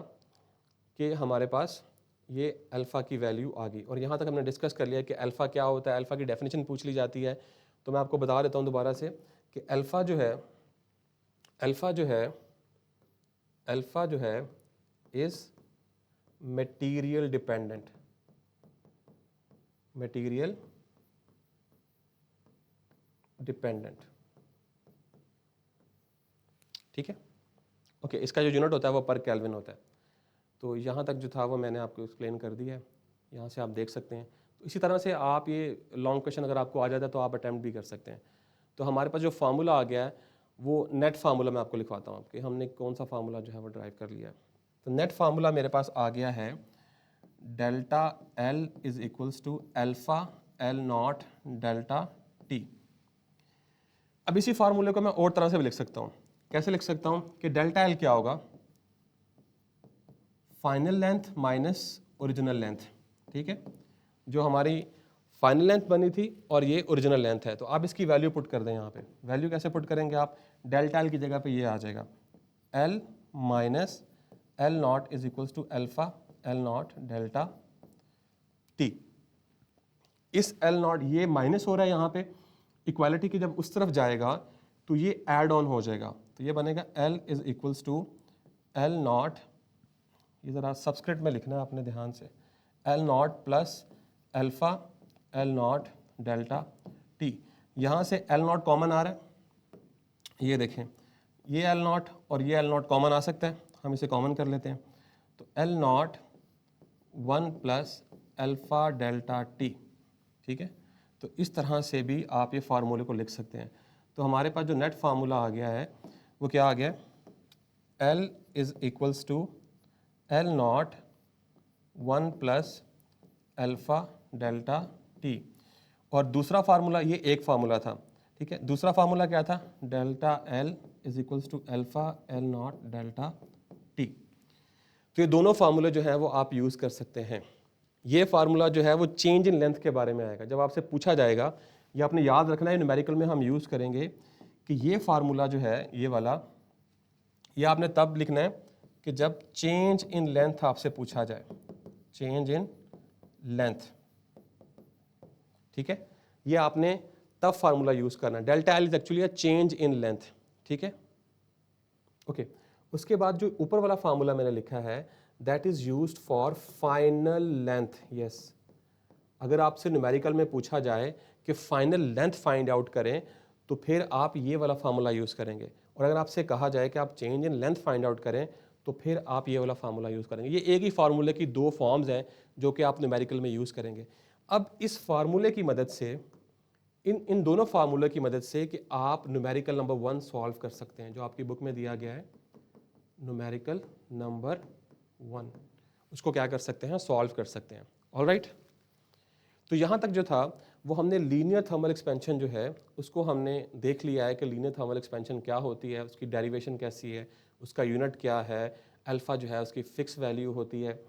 A: कि हमारे पास ये अल्फ़ा की वैल्यू आ गई, और यहाँ तक हमने डिस्कस कर लिया कि अल्फ़ा क्या होता है, अल्फ़ा की डेफिनेशन पूछ ली जाती है। तो मैं आपको बता देता हूँ दोबारा से कि अल्फ़ा जो है, अल्फ़ा जो है is material dependent, material dependent. ठीक है, ओके, इसका जो यूनिट होता है वो पर केल्विन होता है। तो यहाँ तक जो था वो मैंने आपको एक्सप्लेन कर दिया है, यहाँ से आप देख सकते हैं। तो इसी तरह से आप ये लॉन्ग क्वेश्चन अगर आपको आ जाता है तो आप अटैम्प्ट भी कर सकते हैं। तो हमारे पास जो फार्मूला आ गया है वो नेट फार्मूला मैं आपको लिखवाता हूँ आपके, हमने कौन सा फार्मूला जो है वो ड्राइव कर लिया है। तो नेट फार्मूला मेरे पास आ गया है, delta L is equals to alpha L naught delta T. अब इसी फार्मूले को मैं और तरह से भी लिख सकता हूँ। कैसे लिख सकता हूँ कि डेल्टा एल क्या होगा, final length minus original length. ठीक है, जो हमारी फाइनल लेंथ बनी थी और ये ओरिजिनल लेंथ है, तो आप इसकी वैल्यू पुट कर दें। यहाँ पे वैल्यू कैसे पुट करेंगे आप, डेल्टा एल की जगह पे ये आ जाएगा L minus L naught is equals to alpha L naught delta T. इस एल नॉट, ये माइनस हो रहा है यहाँ पे, इक्वालिटी की जब उस तरफ जाएगा तो ये ऐड ऑन हो जाएगा, तो ये बनेगा L is equals to L naught, ये ज़रा सबस्क्रिप्ट में लिखना है आपने ध्यान से, L naught plus alpha L naught delta T. यहाँ से एल नॉट कॉमन आ रहा है, ये देखें, ये एल नॉट और ये एल नॉट कॉमन आ सकता है, हम इसे कॉमन कर लेते हैं, तो L naught 1 plus alpha delta T. ठीक है, तो इस तरह से भी आप ये फार्मूले को लिख सकते हैं। तो हमारे पास जो नेट फार्मूला आ गया है वो क्या आ गया, L is equals to L naught 1 plus alpha delta T. और दूसरा फार्मूला, ये एक फार्मूला था, ठीक है, दूसरा फार्मूला क्या था, delta L is equals to alpha L naught delta T. तो ये दोनों फार्मूले जो है वो आप यूज़ कर सकते हैं। ये फार्मूला जो है वो चेंज इन लेंथ के बारे में आएगा, जब आपसे पूछा जाएगा, ये आपने याद रखना है, न्यूमेरिकल में हम यूज़ करेंगे कि ये फार्मूला जो है ये वाला, ये आपने तब लिखना है कि जब चेंज इन लेंथ आपसे पूछा जाए, चेंज इन लेंथ, ठीक है, ये आपने तब फार्मूला यूज़ करना है। Delta L is actually a change in length, ठीक है, ओके। उसके बाद जो ऊपर वाला फार्मूला मैंने लिखा है that is used for final length. Yes, अगर आपसे न्यूमेरिकल में पूछा जाए कि फाइनल लेंथ फाइंड आउट करें तो फिर आप ये वाला फार्मूला यूज़ करेंगे, और अगर आपसे कहा जाए कि आप change in length find out करें तो फिर आप ये वाला फार्मूला यूज़ करेंगे। ये एक ही फार्मूले की दो फॉर्म्स हैं जो कि आप न्यूमेरिकल में यूज़ करेंगे। अब इस फार्मूले की मदद से, इन दोनों फार्मूले की मदद से कि आप न्यूमेरिकल नंबर 1 सॉल्व कर सकते हैं, जो आपकी बुक में दिया गया है न्यूमेरिकल नंबर 1, उसको क्या कर सकते हैं, सॉल्व कर सकते हैं। ऑलराइट, तो यहाँ तक जो था वो हमने लीनियर थर्मल एक्सपेंशन जो है उसको हमने देख लिया है कि लीनियर थर्मल एक्सपेंशन क्या होती है, उसकी डेरिवेशन कैसी है, उसका यूनिट क्या है, अल्फ़ा जो है उसकी फ़िक्स वैल्यू होती है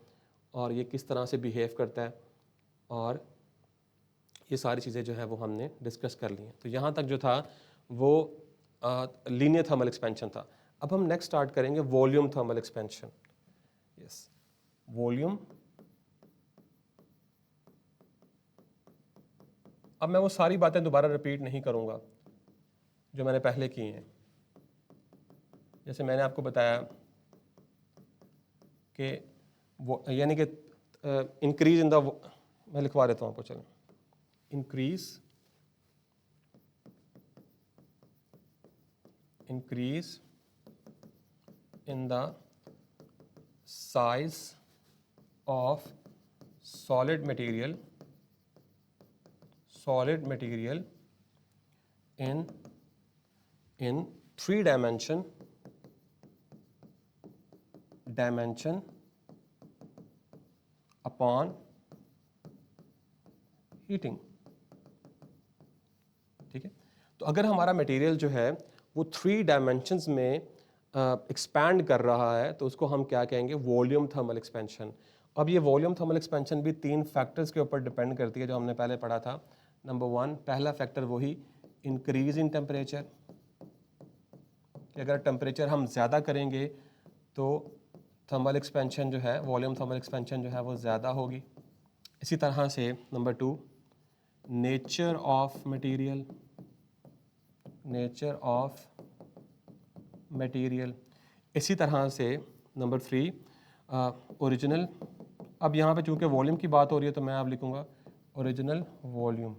A: और ये किस तरह से बिहेव करता है, और ये सारी चीज़ें जो है वो हमने डिस्कस कर ली हैं। तो यहाँ तक जो था वो लीनियर थर्मल एक्सपेंशन था। अब हम नेक्स्ट स्टार्ट करेंगे volume thermal expansion. Yes, volume. अब मैं वो सारी बातें दोबारा रिपीट नहीं करूँगा जो मैंने पहले की हैं। जैसे मैंने आपको बताया कि वो यानी कि इंक्रीज इन द, मैं लिखवा देता हूँ आपको, चलें, increase in the size of solid material in 3 dimension upon heating। ठीक है, तो अगर हमारा मटेरियल जो है वो 3 डायमेंशंस में एक्सपैंड कर रहा है तो उसको हम क्या कहेंगे, वॉल्यूम थर्मल एक्सपेंशन। अब ये वॉल्यूम थर्मल एक्सपेंशन भी 3 फैक्टर्स के ऊपर डिपेंड करती है जो हमने पहले पढ़ा था। नंबर 1, पहला फैक्टर वही इंक्रीज इन टेम्परेचर, कि अगर टेम्परेचर हम ज़्यादा करेंगे तो थर्मल एक्सपेंशन जो है, वॉल्यूम थर्मल एक्सपेंशन जो है वो ज़्यादा होगी। इसी तरह से नंबर 2, नेचर ऑफ मटेरियल, इसी तरह से नंबर 3, ओरिजिनल। अब यहाँ पे चूँकि वॉल्यूम की बात हो रही है तो मैं अब लिखूँगा ओरिजिनल वॉल्यूम।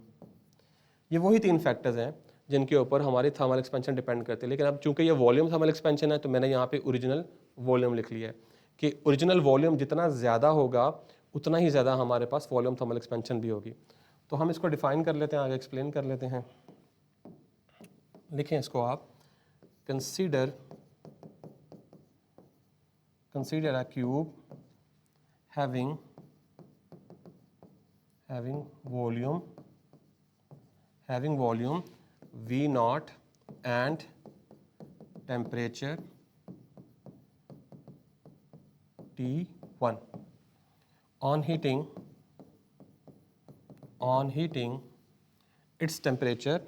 A: ये वही 3 फैक्टर्स हैं जिनके ऊपर हमारी थर्मल एक्सपेंशन डिपेंड करती है, लेकिन अब चूँकि ये वॉल्यूम थर्मल एक्सपेंशन है तो मैंने यहाँ पे ओरिजिनल वॉल्यूम लिख लिया है कि ओरिजिनल वॉल्यूम जितना ज़्यादा होगा उतना ही ज़्यादा हमारे पास वॉल्यूम थर्मल एक्सपेंशन भी होगी। तो हम इसको डिफाइन कर लेते हैं, आगे एक्सप्लेन कर लेते हैं। लिखें इसको आप, consider a cube having volume V naught and temperature T1. On heating its temperature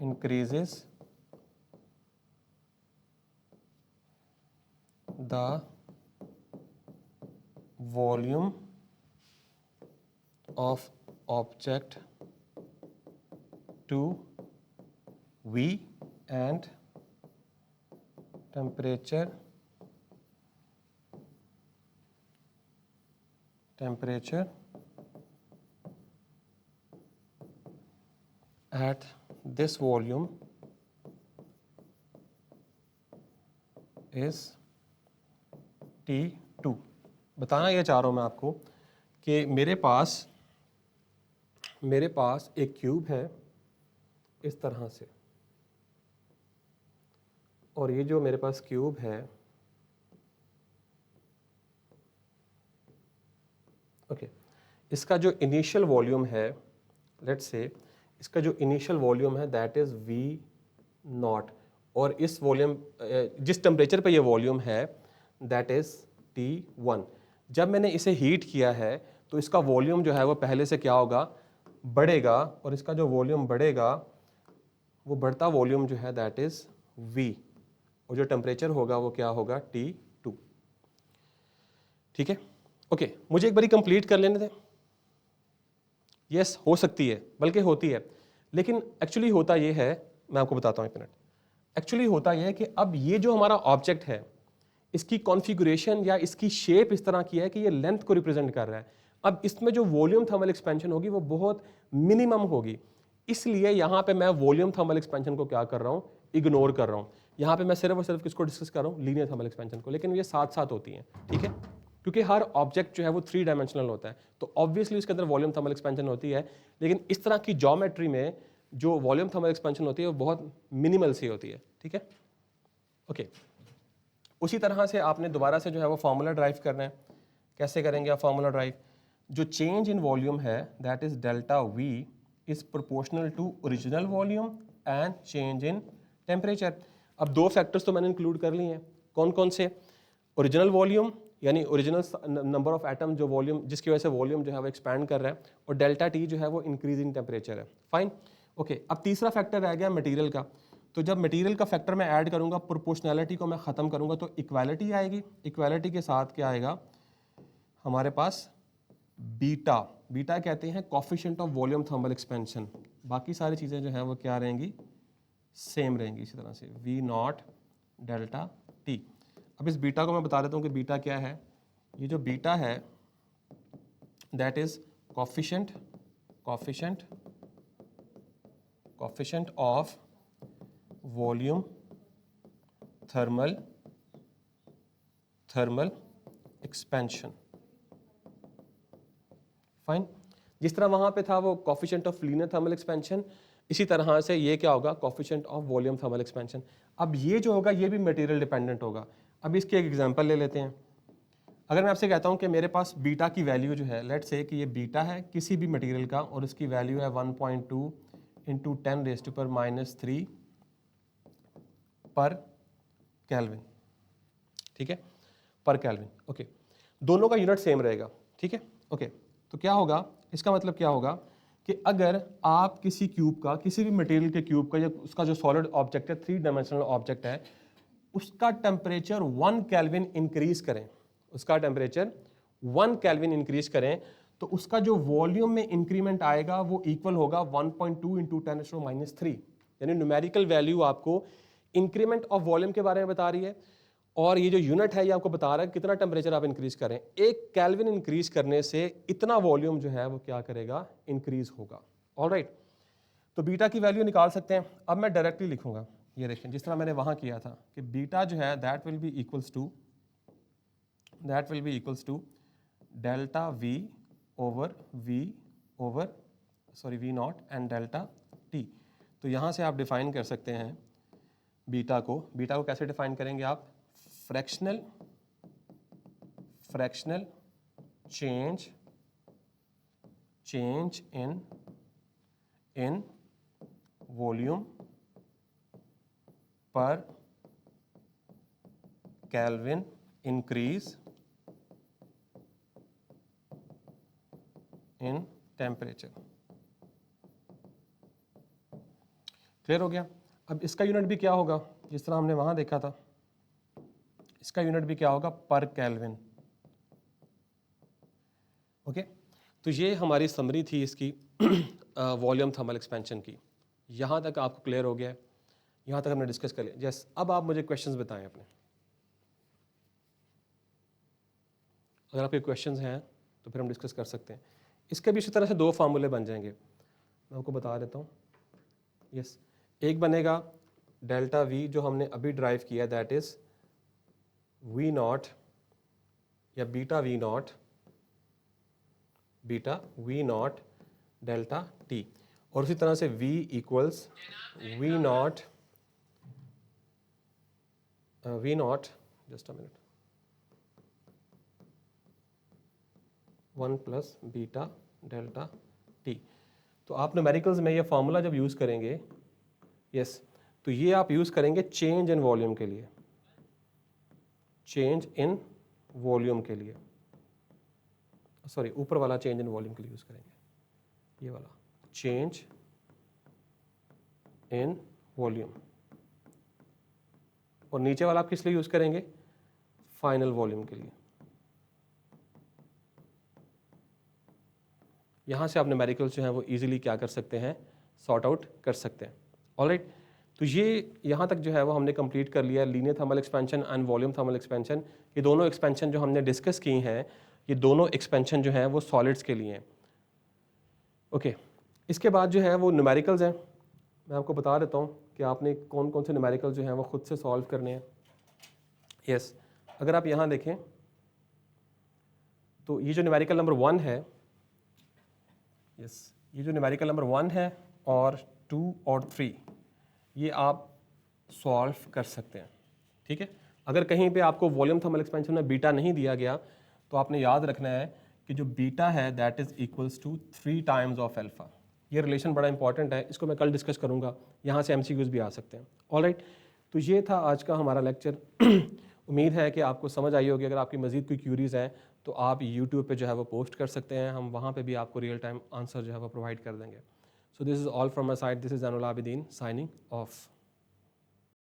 A: increases the volume of object to V and temperature at this volume is T2। बताना ये चाह रहा हूँ मैं आपको कि मेरे पास एक क्यूब है इस तरह से, और ये जो मेरे पास क्यूब है, ओके, इसका जो इनिशियल वॉल्यूम है, लेट्स से इसका जो इनिशियल वॉल्यूम है दैट इज V0, और इस वॉल्यूम जिस टेम्परेचर पे ये वॉल्यूम है दैट इज T1। जब मैंने इसे हीट किया है तो इसका वॉल्यूम जो है वो पहले से क्या होगा, बढ़ेगा, और इसका जो वॉल्यूम बढ़ेगा वो बढ़ता वॉल्यूम जो है दैट इज V, और जो टेम्परेचर होगा वो क्या होगा, T2। ठीक है, ओके, मुझे एक बारी कंप्लीट कर लेने दें। यस, हो सकती है, बल्कि होती है, लेकिन एक्चुअली होता ये है, मैं आपको बताता हूँ एक मिनट। एक्चुअली होता यह है कि अब ये जो हमारा ऑब्जेक्ट है इसकी कॉन्फ़िगरेशन या इसकी शेप इस तरह की है कि ये लेंथ को रिप्रेजेंट कर रहा है। अब इसमें जो वॉल्यूम थर्मल एक्सपेंशन होगी वो बहुत मिनिमम होगी, इसलिए यहाँ पे मैं वॉल्यूम थर्मल एक्सपेंशन को क्या कर रहा हूँ, इग्नोर कर रहा हूँ। यहाँ पे मैं सिर्फ और सिर्फ किसको डिस्कस कर रहा हूँ, लीनियर थर्मल एक्सपेंशन को, लेकिन ये साथ साथ होती हैं। ठीक है, क्योंकि हर ऑब्जेक्ट जो है वो 3 डायमेंशनल होता है, तो ऑब्वियसली उसके अंदर वॉल्यूम थर्मल एक्सपेंशन होती है, लेकिन इस तरह की ज्योमेट्री में जो वॉल्यूम थर्मल एक्सपेंशन होती है वो बहुत मिनिमल सी होती है। ठीक है, ओके। उसी तरह से आपने दोबारा से जो है वो फार्मूला ड्राइव करना है। कैसे करेंगे आप फार्मूला ड्राइव? जो चेंज इन वॉल्यूम है that is delta V is proportional to original volume and change in temperature. अब 2 फैक्टर्स तो मैंने इंक्लूड कर लिए हैं, कौन कौन से? ओरिजिनल वॉल्यूम यानी ओरिजिनल नंबर ऑफ एटम, जो वॉल्यूम जिसकी वजह से वॉल्यूम जो है वो एक्सपैंड कर रहा है, और डेल्टा T जो है वो इंक्रीज इन टेम्परेचर है। Fine, okay. अब तीसरा फैक्टर रह गया मटेरियल का। तो जब मटेरियल का फैक्टर मैं ऐड करूंगा, प्रोपोर्शनैलिटी को मैं ख़त्म करूंगा, तो इक्वालिटी आएगी। इक्वालिटी के साथ क्या आएगा हमारे पास, बीटा। बीटा कहते हैं coefficient of volume thermal expansion. बाकी सारी चीज़ें जो हैं वो क्या रहेंगी, सेम रहेंगी इसी तरह से, V0 डेल्टा T। अब इस बीटा को मैं बता देता हूँ कि बीटा क्या है। ये जो बीटा है that is coefficient of volume thermal expansion. Fine, जिस तरह वहां पे था वो coefficient of linear thermal expansion, इसी तरह से ये क्या होगा, coefficient of volume thermal expansion. अब ये जो होगा ये भी मटेरियल डिपेंडेंट होगा। अब इसके एक एग्जांपल ले लेते हैं। अगर मैं आपसे कहता हूं कि मेरे पास बीटा की वैल्यू जो है, लेट्स से कि ये बीटा है किसी भी मटेरियल का और इसकी वैल्यू है 1.2 इंटू 10⁻³ पर केल्विन। ठीक है, पर केल्विन, ओके। दोनों का यूनिट सेम रहेगा। ठीक है, ओके। तो क्या होगा, इसका मतलब क्या होगा कि अगर आप किसी क्यूब का, किसी भी मटेरियल के क्यूब का, या उसका जो सॉलिड ऑब्जेक्ट है, 3 डायमेंशनल ऑब्जेक्ट है, उसका टेम्परेचर 1 केल्विन इंक्रीज करें, उसका टेम्परेचर 1 केल्विन इंक्रीज करें, तो उसका जो वॉल्यूम में इंक्रीमेंट आएगा वो इक्वल होगा 1.2 इंटू 10⁻³ यानी न्यूमेरिकल वैल्यू आपको इंक्रीमेंट ऑफ वॉल्यूम के बारे में बता रही है, और ये जो यूनिट है ये आपको बता रहा है कितना टेम्परेचर आप इंक्रीज करें। 1 केल्विन इंक्रीज करने से इतना वॉल्यूम जो है वो क्या करेगा, इंक्रीज होगा। ऑलराइट, तो बीटा की वैल्यू निकाल सकते हैं। अब मैं डायरेक्टली लिखूंगा, ये देखें जिस तरह मैंने वहां किया था कि बीटा जो है that will be equals to delta V over V0 and delta T। तो यहाँ से आप डिफाइन कर सकते हैं बीटा को। बीटा को कैसे डिफाइन करेंगे आप, फ्रैक्शनल चेंज इन वॉल्यूम पर kelvin increase in temperature. Clear हो गया? अब इसका यूनिट भी क्या होगा, जिस तरह हमने वहां देखा था, इसका यूनिट भी क्या होगा, पर केल्विन। ओके, तो ये हमारी समरी थी इसकी वॉल्यूम थर्मल एक्सपेंशन की। यहाँ तक आपको क्लियर हो गया है, यहाँ तक हमने डिस्कस कर लिया। यस, अब आप मुझे क्वेश्चंस बताएं अपने, अगर आपके क्वेश्चंस हैं तो फिर हम डिस्कस कर सकते हैं। इसके भी इसी तरह से दो फार्मूले बन जाएंगे, मैं आपको बता देता हूँ। यस, एक बनेगा डेल्टा वी जो हमने अभी ड्राइव किया, दैट इज वी नॉट या beta V not delta T, और उसी तरह से v equals we not just a minute 1 plus beta delta T. तो आप न्यूमेरिकल्स में ये फार्मूला जब यूज़ करेंगे, यस, तो ये आप यूज़ करेंगे चेंज इन वॉल्यूम के लिए, चेंज इन वॉल्यूम के लिए, सॉरी ऊपर वाला चेंज इन वॉल्यूम के लिए यूज़ करेंगे, ये वाला चेंज इन वॉल्यूम, और नीचे वाला आप किस लिए यूज़ करेंगे, फाइनल वॉल्यूम के लिए। यहाँ से आप न्यूमेरिकल्स जो हैं वो इजीली क्या कर सकते हैं, सॉर्ट आउट कर सकते हैं। ऑलराइट, तो ये यहाँ तक जो है वो हमने कंप्लीट कर लिया, linear thermal expansion and volume thermal expansion. ये दोनों एक्सपेंशन जो हमने डिस्कस की हैं, ये दोनों एक्सपेंशन जो हैं वो सॉलिड्स के लिए हैं। ओके, इसके बाद जो है वो न्यूमेरिकल्स हैं। मैं आपको बता देता हूँ कि आपने कौन कौन से न्यूमेरिकल्स जो हैं वो खुद से सॉल्व करने हैं। यस, अगर आप यहाँ देखें तो ये जो न्यूमेरिकल नंबर 1 है, यस, ये जो न्यूमेरिकल नंबर 1 है और 2 और 3 ये आप सॉल्व कर सकते हैं। ठीक है, अगर कहीं पे आपको वॉल्यूम थर्मल एक्सपेंशन में बीटा नहीं दिया गया तो आपने याद रखना है कि जो बीटा है that is equals to 3 times of alpha. ये रिलेशन बड़ा इंपॉर्टेंट है, इसको मैं कल डिस्कस करूंगा, यहाँ से एमसीक्यूज भी आ सकते हैं। ऑलराइट, तो ये था आज का हमारा लेक्चर। उम्मीद है कि आपको समझ आई होगी। अगर आपकी मज़ीद कोई क्यूरीज़ हैं तो आप यूट्यूब पे जो है वो पोस्ट कर सकते हैं, हम वहाँ पे भी आपको रियल टाइम आंसर जो है वो प्रोवाइड कर देंगे। So this is all from my side, this is Zainul Abidin signing off.